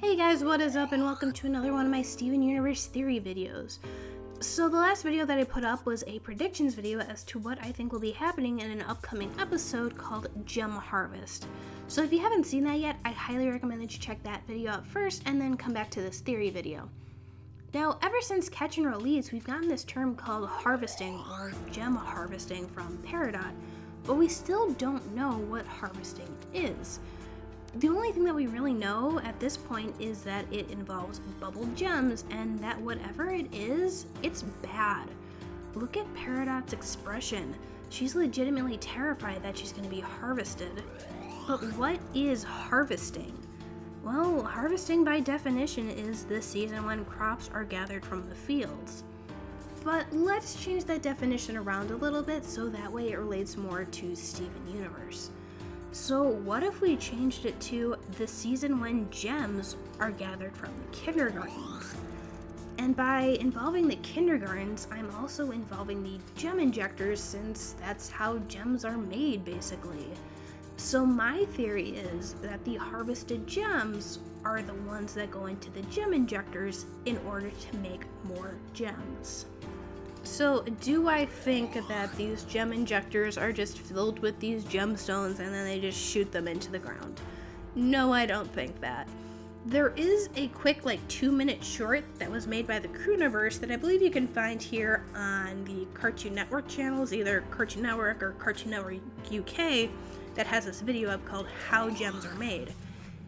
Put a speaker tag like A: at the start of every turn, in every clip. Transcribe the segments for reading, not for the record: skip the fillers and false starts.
A: Hey guys, what is up, and welcome to another one of my Steven Universe theory videos. So the last video that I put up was a predictions video as to what I think will be happening in an upcoming episode called Gem Harvest. So if you haven't seen that yet, I highly recommend that you check that video out first and then come back to this theory video. Now, ever since Catch and Release, we've gotten this term called harvesting or gem harvesting from Peridot, but we still don't know what harvesting is. The only thing that we really know at this point is that it involves bubbled gems and that whatever it is, it's bad. Look at Peridot's expression. She's legitimately terrified that she's going to be harvested. But what is harvesting? Well, harvesting by definition is the season when crops are gathered from the fields. But let's change that definition around a little bit so that way it relates more to Steven Universe. So what if we changed it to the season when gems are gathered from the kindergartens? And by involving the kindergartens, I'm also involving the gem injectors, since that's how gems are made, basically. So my theory is that the harvested gems are the ones that go into the gem injectors in order to make more gems. So, do I think that these gem injectors are just filled with these gemstones and then they just shoot them into the ground? No, I don't think that. There is a quick 2-minute short that was made by the Crewniverse that I believe you can find here on the Cartoon Network channels, either Cartoon Network or Cartoon Network UK, that has this video up called How Gems Are Made.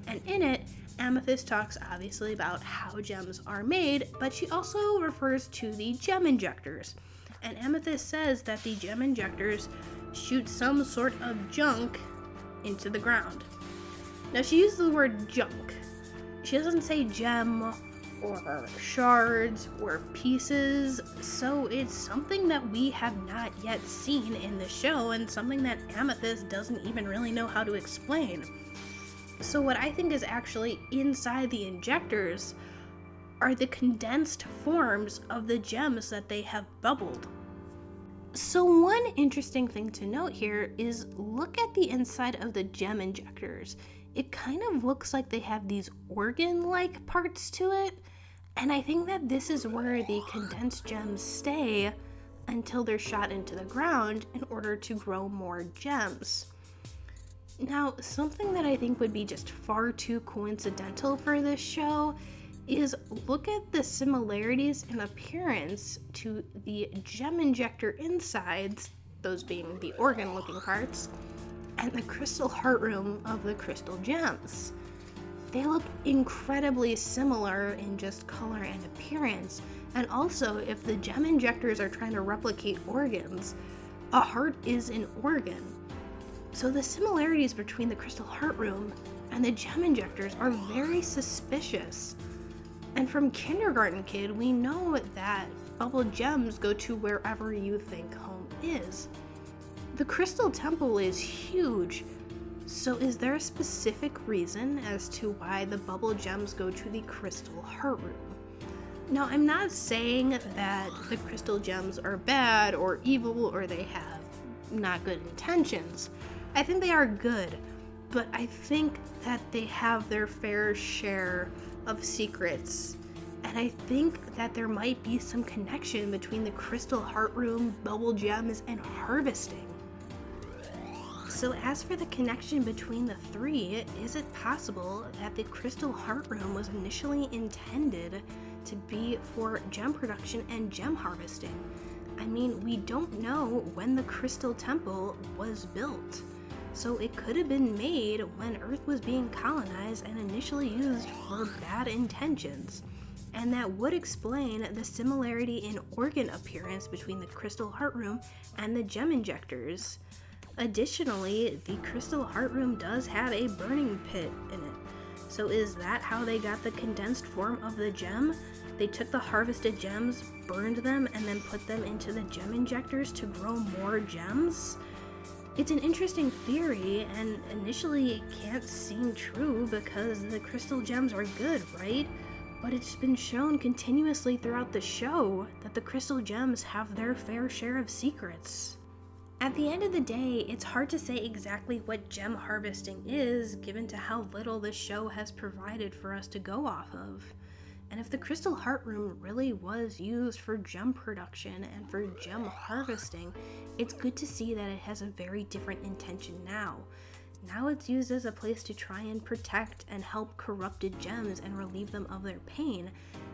A: And in it, Amethyst talks obviously about how gems are made, but she also refers to the gem injectors. And Amethyst says that the gem injectors shoot some sort of junk into the ground. Now, she uses the word junk. She doesn't say gem or shards or pieces, so it's something that we have not yet seen in the show and something that Amethyst doesn't even really know how to explain. So what I think is actually inside the injectors are the condensed forms of the gems that they have bubbled. So one interesting thing to note here is look at the inside of the gem injectors. It kind of looks like they have these organ-like parts to it, and I think that this is where the condensed gems stay until they're shot into the ground in order to grow more gems. Now, something that I think would be just far too coincidental for this show is look at the similarities in appearance to the gem injector insides, those being the organ-looking parts, and the crystal heart room of the crystal gems. They look incredibly similar in just color and appearance, and also if the gem injectors are trying to replicate organs, a heart is an organ. So the similarities between the crystal heart room and the gem injectors are very suspicious. And from Kindergarten Kid, we know that bubbled gems go to wherever you think home is. The Crystal Temple is huge, so is there a specific reason as to why the bubble gems go to the crystal heart room? Now, I'm not saying that the crystal gems are bad or evil or they have not good intentions. I think they are good, but I think that they have their fair share of secrets, and I think that there might be some connection between the Crystal Heart Room, bubble gems, and harvesting. So as for the connection between the three, is it possible that the Crystal Heart Room was initially intended to be for gem production and gem harvesting? I mean, we don't know when the Crystal Temple was built. So it could have been made when Earth was being colonized and initially used for bad intentions. And that would explain the similarity in organ appearance between the Crystal Heart Room and the gem injectors. Additionally, the Crystal Heart Room does have a burning pit in it. So is that how they got the condensed form of the gem? They took the harvested gems, burned them, and then put them into the gem injectors to grow more gems? It's an interesting theory, and initially it can't seem true because the crystal gems are good, right? But it's been shown continuously throughout the show that the crystal gems have their fair share of secrets. At the end of the day, it's hard to say exactly what gem harvesting is, given to how little this show has provided for us to go off of. And if the Crystal Heart Room really was used for gem production and for gem harvesting, it's good to see that it has a very different intention now. Now it's used as a place to try and protect and help corrupted gems and relieve them of their pain.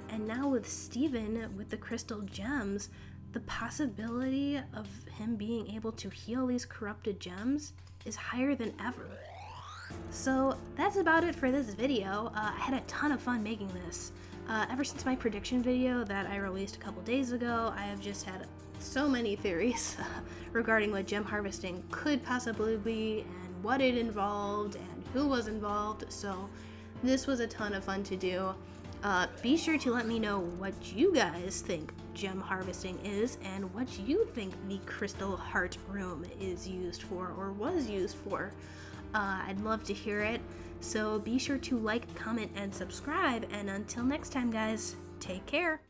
A: And now with Steven, with the crystal gems, the possibility of him being able to heal these corrupted gems is higher than ever. So that's about it for this video. I had a ton of fun making this. Ever since my prediction video that I released a couple days ago, I have just had so many theories regarding what gem harvesting could possibly be and what it involved and who was involved, so this was a ton of fun to do. Be sure to let me know what you guys think gem harvesting is and what you think the Crystal Heart Room is used for or was used for. I'd love to hear it, so be sure to like, comment, and subscribe, and until next time guys, take care!